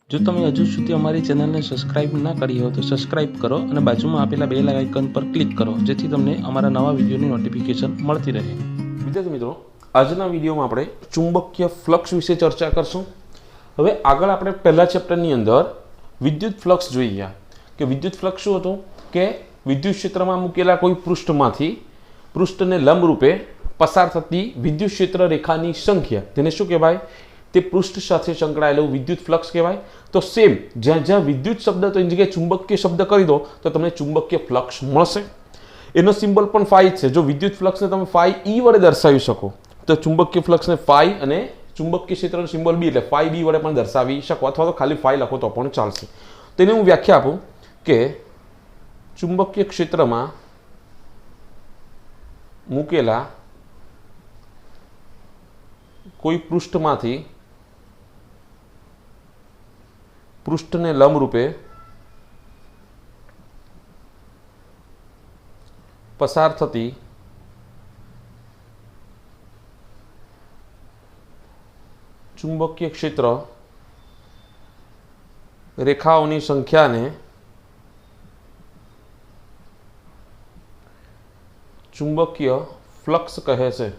જો તમે હજુ સુધી અમારી ચેનલને સબસ્ક્રાઇબ ના કરી હોય તો સબસ્ક્રાઇબ કરો અને બાજુમાં આપેલા બેલ આઇકન પર ક્લિક કરો જેથી તમને અમારા નવા વિડીયોની નોટિફિકેશન મળતી રહે। વિદ્યાર્થી મિત્રો, આજના વિડીયોમાં આપણે ચુંબકીય ફ્લક્સ વિશે ચર્ચા કરશું। હવે આગળ આપણે પહેલા ચેપ્ટરની અંદર વિદ્યુત ફ્લક્સ જોઈ ગયા કે વિદ્યુત ફ્લક્સ શું હતું કે વિદ્યુત ક્ષેત્રમાં મૂકેલા કોઈ પૃષ્ઠમાંથી પૃષ્ઠને લંબરૂપે પસાર થતી વિદ્યુત ક્ષેત્ર રેખાની સંખ્યા તેને શું કહેવાય? તે પૃષ્ઠ સાથે સંકળાયેલું વિદ્યુત ફ્લક્સ કહેવાય। તો સેમ જ્યાં જ્યાં વિદ્યુત શબ્દ તો એની જગ્યાએ ચુંબકીય શબ્દ કરી દો તો તમને ચુંબકીય ફ્લક્સ મળશે। એનો સિમ્બોલ પણ ફાઈ છે। જો વિદ્યુત ફ્લક્સને તમે ફાઈ ઈ વડે દર્શાવી શકો તો ચુંબકીય ફ્લક્સને ફાઈ અને ચુંબકીય ક્ષેત્રનો સિમ્બોલ બી એટલે ફાઈ બી વડે પણ દર્શાવી શકો અથવા તો ખાલી ફાઈ લખો તો પણ ચાલશે। તેને હું વ્યાખ્યા આપું કે ચુંબકીય ક્ષેત્રમાં મૂકેલા કોઈ પૃષ્ઠમાંથી પૃષ્ઠને લંબરૂપે પસાર થતી ચુંબકીય ક્ષેત્ર રેખાઓની સંખ્યાને ચુંબકીય ફ્લક્સ કહે છે।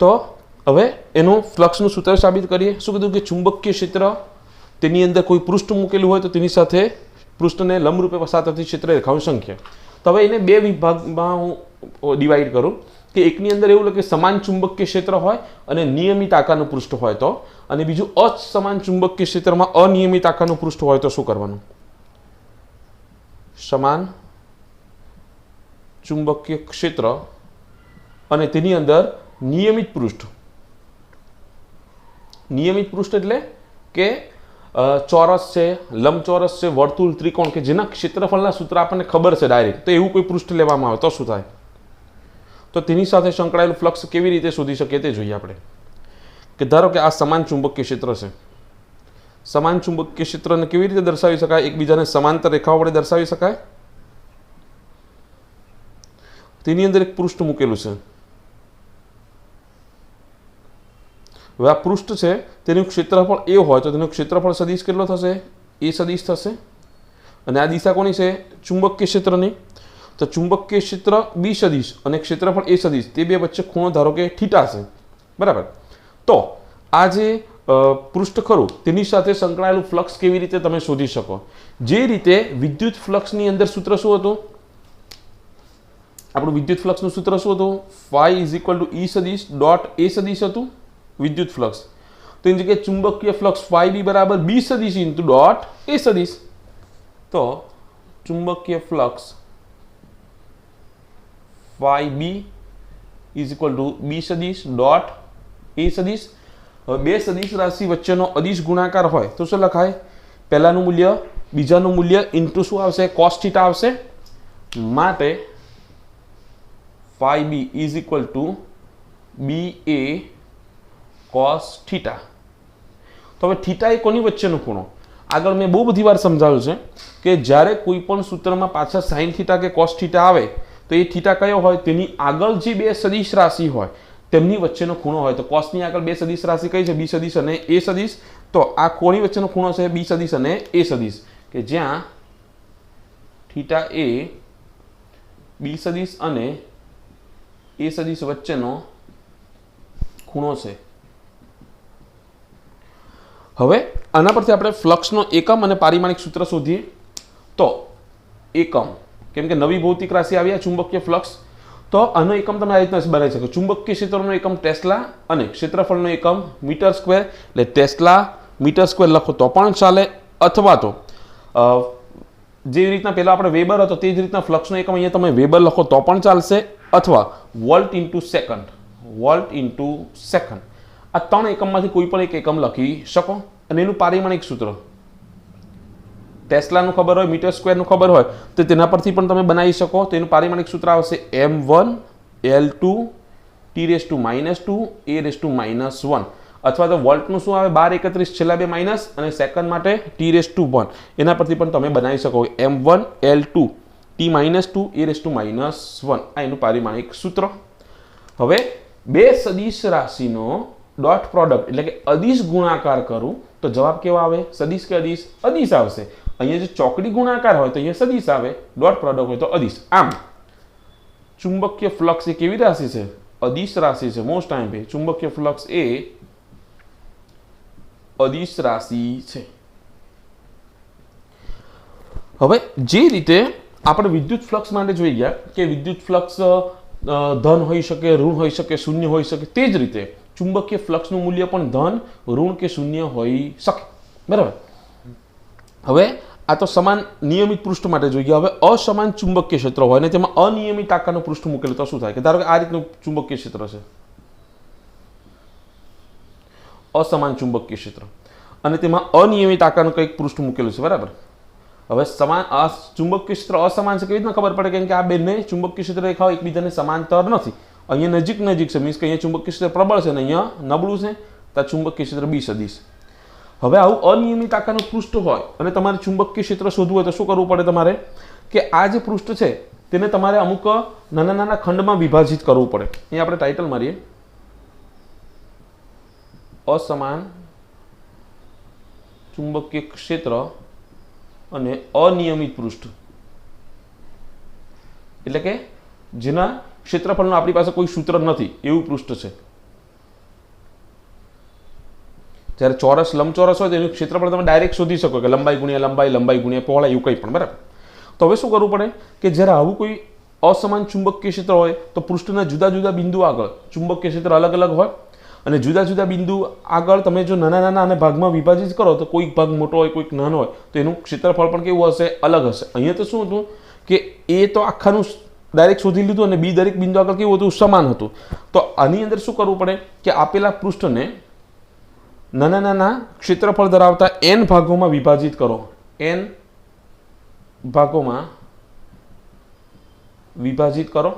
તો હવે એનું ફ્લક્સનું સૂત્ર સાબિત કરીએ। શું કીધું કે ચુંબકીય ક્ષેત્ર તેની અંદર કોઈ પૃષ્ઠ મૂકેલું હોય તો તેની સાથે પૃષ્ઠને લંબરૂપે પસાર થતી ક્ષેત્ર રેખાઓની સંખ્યા। તો હવે એને બે વિભાગમાં હું ડિવાઈડ કરું કે એકની અંદર એવું લાગે સમાન ચુંબકીય ક્ષેત્ર હોય અને નિયમિત આકારનું પૃષ્ઠ હોય તો, અને બીજું અસમાન ચુંબકીય ક્ષેત્રમાં અનિયમિત આકારનું પૃષ્ઠ હોય તો શું કરવાનું? સમાન ચુંબકીય ક્ષેત્ર અને તેની અંદર નિયમિત પૃષ્ઠ। નિયમિત પૃષ્ઠ એટલે કે ચોરસ છે, લંબચોરસ છે, વર્તુળ, ત્રિકોણ કે જેના ક્ષેત્રફળના સૂત્ર આપણને ખબર છે ડાયરેક્ટ, તો એવું કોઈ પૃષ્ઠ લેવામાં આવે તો શું થાય? તો તેની સાથે સંકળાયેલું ફ્લક્સ કેવી રીતે શોધી શકીએ તે જોઈએ આપણે। કે ધારો કે આ સમાન ચુંબકીય ક્ષેત્ર છે। સમાન ચુંબકીય ક્ષેત્રને કેવી રીતે દર્શાવી શકાય? એકબીજાને સમાંતર રેખાઓ વડે દર્શાવી શકાય। તેની અંદર એક પૃષ્ઠ મૂકેલું છે। હવે આ પૃષ્ઠ છે તેનું ક્ષેત્રફળ એ હોય તો તેનું ક્ષેત્રફળ સદિશ કેટલો થશે? એ સદિશ થશે। અને આ દિશા કોની છે? ચુંબકીય ક્ષેત્રની। તો ચુંબકીય ક્ષેત્ર બી સદિશ અને ક્ષેત્રફળ એ સદિશ, તે બે વચ્ચે ખૂણો ધારો કે થીટા છે, બરાબર। તો આ જે પૃષ્ઠ ખરું તેની સાથે સંકળાયેલું ફ્લક્સ કેવી રીતે તમે શોધી શકો? જે રીતે વિદ્યુત ફ્લક્સની અંદર સૂત્ર શું હતું? આપણું વિદ્યુત ફ્લક્સનું સૂત્ર શું હતું? ફાઈ ઇઝ ઇક્વલ ટુ ઈ સદિશ ડોટ એ સદિશ હતું વિદ્યુત ફ્લક્સ। તો એની જગ્યાએ ચુંબકીય ફ્લક્સ ફાઈ બી બરાબર બી સદિશ ઇન્ટુ ડોટ એ સદિશ। તો ચુંબકીય flux phi B is equal to B સદિશ ડોટ એ સદિશ। હવે બે સદિશ રાશિ વચ્ચેનો અદિશ ગુણાકાર હોય તો શું લખાય? પહેલાનું મૂલ્ય બીજાનું મૂલ્ય ઇન્ટુ શું આવશે? કોસ થીટા આવશે। માટે phi B is equal to b a cos theta. તો હવે થીટા એ કોની વચ્ચેનો ખૂણો? આગળ મેં બહુ બધી વાર સમજાવ્યું છે કે જ્યારે કોઈ પણ સૂત્રમાં પાછળ સાઇન થીટા કે કોસ થીટા આવે તો એ થીટા કયો હોય? તેની આગળ જે બે સદિશ રાશિ હોય તેમની વચ્ચેનો ખૂણો હોય। તો કોસની આગળ બે સદિશ રાશિ કઈ છે? બી સદિશ અને એ સદિશ। તો આ કોની વચ્ચેનો ખૂણો છે? બી સદિશ અને એ સદિશ, કે જ્યાં થીટા એ બી સદિશ અને એ સદિશ વચ્ચેનો ખૂણો છે। હવે આના પરથી આપણે ફ્લક્સનો એકમ અને પારિમાણિક સૂત્ર શોધીએ। તો એકમ, કેમ કે નવી ભૌતિક રાશિ આવ્યા ચુંબકીય ફ્લક્સ, તો આનો એકમ તમે આ રીતના બનાવી શકો। ચુંબકીય ક્ષેત્રનો એકમ ટેસ્લા અને ક્ષેત્રફળનો એકમ મીટર સ્ક્વેર, એટલે ટેસ્લા મીટર સ્ક્વેર લખો તો પણ ચાલે, અથવા તો જેવી રીતના પહેલા આપણે વેબર હતો તે જ રીતના ફ્લક્સનો એકમ અહીંયા તમે વેબર લખો તો પણ ચાલશે, અથવા volt into second, volt into second, આ ત્રણ એકમમાંથી કોઈ પણ એક એકમ લખી શકો। અને એનું પારિમાણિક સૂત્ર ટેસ્લાનું ખબર હોય, મીટર સ્ક્વેરનું ખબર હોય તો તેના પરથી પણ તમે બનાવી શકો। તો એનું પારિમાણિક સૂત્ર આવશે m1 l2 t⁻², a⁻−1, અથવા તો વોલ્ટનું શું આવે? 1231 છેલ્લા બે માઇનસ, અને સેકન્ડ માટે t⁻1। એના પરથી પણ તમે બનાવી શકો m1 l2 t-2 a⁻−1 આ એનું પારિમાણિક સૂત્ર। હવે બે સદિશ રાશિનો ડોટ પ્રોડક્ટ એટલે કે અદિશ ગુણાકાર કરું તો જવાબ કેવો આવે? સદિશ કે અદિશ? અદિશ આવશે. અહીંયા જો ચોકડી ગુણાકાર હોય તો અહીંયા સદિશ આવે, ડોટ પ્રોડક્ટ હોય તો અદિશ. આમ ચુંબકીય ફ્લક્સ એ કેવી રાશિ છે? અદિશ રાશિ છે. મોસ્ટ ટાઈમ पे ચુંબકીય ફ્લક્સ એ અદિશ રાશિ છે. હવે જે રીતે આપણે વિદ્યુત ફ્લક્સ માટે જોઈ ગયા કે વિદ્યુત ફ્લક્સ ધન હોઈ શકે, ઋણ હોઈ શકે, શૂન્ય હોઈ શકે, તે જ રીતે ચુંબકીય ફ્લક્સનું મૂલ્ય પણ ધન, ઋણ કે શૂન્ય હોઈ શકે. બરાબર. હવે આ તો સમાન નિયમિત પૃષ્ઠ માટે જોઈ ગયા. હવે અસમાન ચુંબકીય ક્ષેત્ર હોય ને તેમાં અનિયમિત આકારનું પૃષ્ઠ મૂકેલું તો શું થાય? કે ધારો કે આ રીતનું ચુંબકીય ક્ષેત્ર છે, અસમાન ચુંબકીય ક્ષેત્ર, અને તેમાં અનિયમિત આકારનું કંઈક પૃષ્ઠ મૂકેલું છે. બરાબર. હવે સમાન ચુંબકીય ક્ષેત્ર અસમાન છે કેવી રીતના ખબર પડે? કેમ કે આ બંને ચુંબકીય ક્ષેત્ર રેખાઓ એકબીજાને સમાંતર નથી. અહીંયા નજીક છે, મીન્સ કે અહીંયા ચુંબકીય ક્ષેત્ર પ્રબળ છે અને અહીંયા નબળું છે, તો ચુંબકીય ક્ષેત્ર બી સદિશ. હવે આવું અનિયમિત આકારનું પૃષ્ઠ હોય અને તમારે ચુંબકીય ક્ષેત્ર શોધવું હોય તો શું કરવું પડે તમારે? કે આ જે પૃષ્ઠ છે તેને તમારે અમુક નાના નાના ખંડમાં વિભાજિત કરવું પડે. અહીંયા આપણે ટાઇટલ મારીએ, અસમાન ચુંબકીય ક્ષેત્ર અને અનિયમિત પૃષ્ઠ, એટલે કે જેના ક્ષેત્રફળનું આપણી પાસે કોઈ સૂત્ર નથી એવું પૃષ્ઠ છે. જ્યારે ચોરસ, લંબચોરસ હોય તો એનું ક્ષેત્રફળ તમે ડાયરેક્ટ શોધી શકો કે લંબાઈ ગુણ્યા લંબાઈ, લંબાઈ ગુણ્યા પહોળાઈ, એવું કંઈ પણ. બરાબર. તો હવે શું કરવું પડે કે જ્યારે આવું કોઈ અસમાન ચુંબકીય ક્ષેત્ર હોય તો પૃષ્ઠના જુદા જુદા બિંદુ આગળ ચુંબકીય ક્ષેત્ર અલગ અલગ હોય, અને જુદા જુદા બિંદુ આગળ તમે જો નાના નાના અને ભાગમાં વિભાજિત કરો તો કોઈક ભાગ મોટો હોય, કોઈક નાનો હોય, તો એનું ક્ષેત્રફળ પણ કેવું હશે? અલગ હશે. અહીંયા તો શું હતું કે એ તો આખાનું ડાયરેક્ટ શોધી લીધું અને બી દરેક બિંદુ આગળ કેવું હતું? સમાન હતું. તો આની અંદર શું કરવું પડે કે આપેલા પૃષ્ઠને નાના નાના ક્ષેત્રફળ ધરાવતા n ભાગોમાં વિભાજિત કરો. n ભાગોમાં વિભાજિત કરો.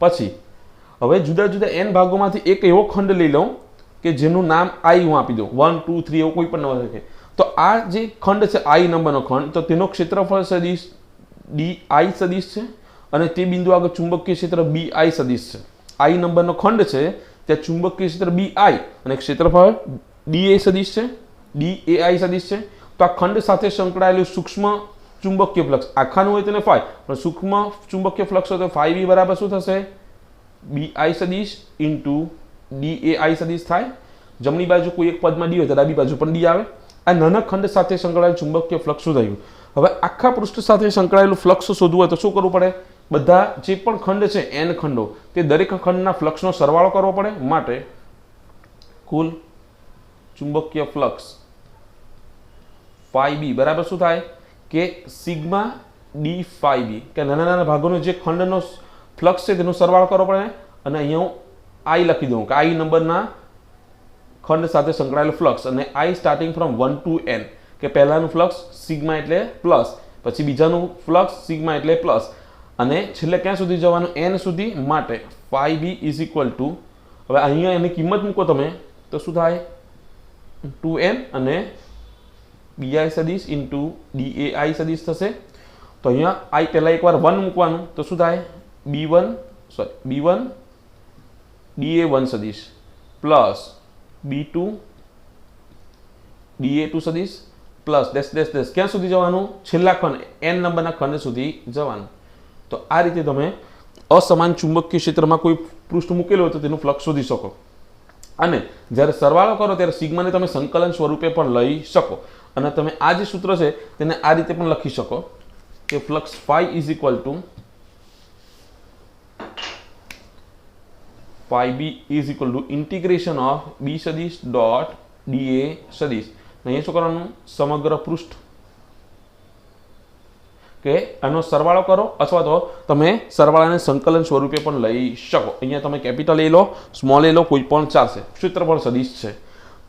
પછી હવે જુદા જુદા n ભાગોમાંથી એક એવો ખંડ લઈ લઉં કે જેનું નામ i હું આપી દઉં, 1, 2, 3 એવો કોઈ પણ નંબર શકે. તો આ જે ખંડ છે i નંબરનો ખંડ, તો તેનો ક્ષેત્રફળ સદિશ di સદિશ છે અને તે બિંદુ આગળ ચુંબકીય ક્ષેત્ર bi સદિશ છે. i નંબરનો ખંડ છે ત્યાં ચુંબકીય ક્ષેત્ર bi અને ક્ષેત્રફળ da સદિશ છે, dai સદિશ છે. તો આ ખંડ સાથે સંકળાયેલું સૂક્ષ્મ ચુંબકીય ફ્લક્સ, આખાનું હોય તેને phi, પણ સૂક્ષ્મ ચુંબકીય ફ્લક્સ હોય તો phi b બરાબર શું થશે? bi સદિશ ઇન્ટુ dai સદિશ થાય. જમણી બાજુ કોઈ એક પદમાં d હોય તો ડાબી બાજુ પણ d આવે. આ નાના ખંડ સાથે સંકળાયેલું ચુંબકીય ફ્લક્સ શોધાયું. હવે આખા પૃષ્ઠ સાથે સંકળાયેલું ફ્લક્સ શોધવું હોય તો શું કરવું પડે? બધા જે પણ ખંડ છે n ખંડો, તે દરેક ખંડના ફ્લક્સનો સરવાળો કરવો પડે. માટે કુલ ચુંબકીય ફ્લક્સ phi b બરાબર શું થાય? કે સિગ્મા d phi b, કે નાના નાના ભાગોનો જે ખંડનો ફ્લક્સ છે તેનો સરવાળો કરવો પડે. અને અહીંયા હું i લખી દઉં કે i નંબરના ખંડ સાથે સંકળાયેલું ફ્લક્સ, અને i starting from 1 to n, કે પહેલાનું ફ્લક્સ સિગ્મા એટલે પ્લસ, પછી બીજાનું ફ્લક્સ સિગ્મા એટલે પ્લસ, અને છેલ્લે ક્યાં સુધી જવાનું? n સુધી. માટે phi b is equal two, હવે અહીંયા એની કિંમત મૂકો તમે તો શું થાય? 2n અને bi સદિશ ઇન્ટુ dai સદિશ થશે. તો અહીંયા i પહેલા એકવાર 1 મૂકવાનું તો શું થાય? b1 da1 સદિશ પ્લસ b2 da2 સદિશ પ્લસ ડેશ ડેશ ડેશ, ક્યાં સુધી જવાનું? છેલ્લા ખંડ n નંબરના ખંડ સુધી જવાનું. તો આ રીતે તમે અસમાન ચુંબકીય ક્ષેત્રમાં કોઈ પૃષ્ઠ મૂકેલું હોય તો તેનું ફ્લક્સ શોધી શકો. અને જ્યારે સરવાળો કરો ત્યારે સિગ્માને તમે સંકલન સ્વરૂપે પણ લઈ શકો. અને તમે આ જે સૂત્ર છે તેને આ રીતે પણ લખી શકો કે flux phi is equal two phi b is equal two integration of b સદિશ ડોટ da સદિશ. અહીંયા શું કરવાનું? સમગ્ર પૃષ્ઠ, કે આનો સરવાળો કરો, અથવા તો તમે સરવાળાને સંકલન સ્વરૂપે પણ લઈ શકો. અહીંયા તમે કેપિટલ એ લો, સ્મોલ એ લો, કોઈ પણ ચાલશે. ક્ષેત્રફળ સદિશ છે.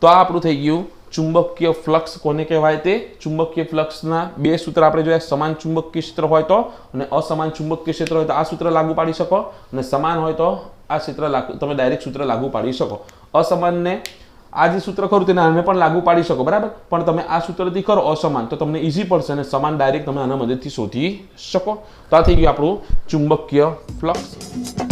તો આ આપણું થઈ ગયું ચુંબકીય ફ્લક્સ. કોને કહેવાય? તે ચુંબકીય ફ્લક્સના બે સૂત્ર આપણે જોયા. સમાન ચુંબકીય ક્ષેત્ર હોય તો અને અસમાન ચુંબકીય ક્ષેત્ર હોય તો આ સૂત્ર લાગુ પાડી શકો, અને સમાન હોય તો આ સૂત્ર તમે ડાયરેક્ટ સૂત્ર લાગુ પાડી શકો. અસમાનને આ જે સૂત્ર ખરું તેને આને પણ લાગુ પાડી શકો. બરાબર. પણ તમે આ સૂત્રથી કરો અસમાન તો તમને ઈઝી પડશે, અને સમાન ડાયરેક્ટ તમે આના મદદથી શોધી શકો. તો આ થઈ ગયું આપણું ચુંબકીય ફ્લક્સ.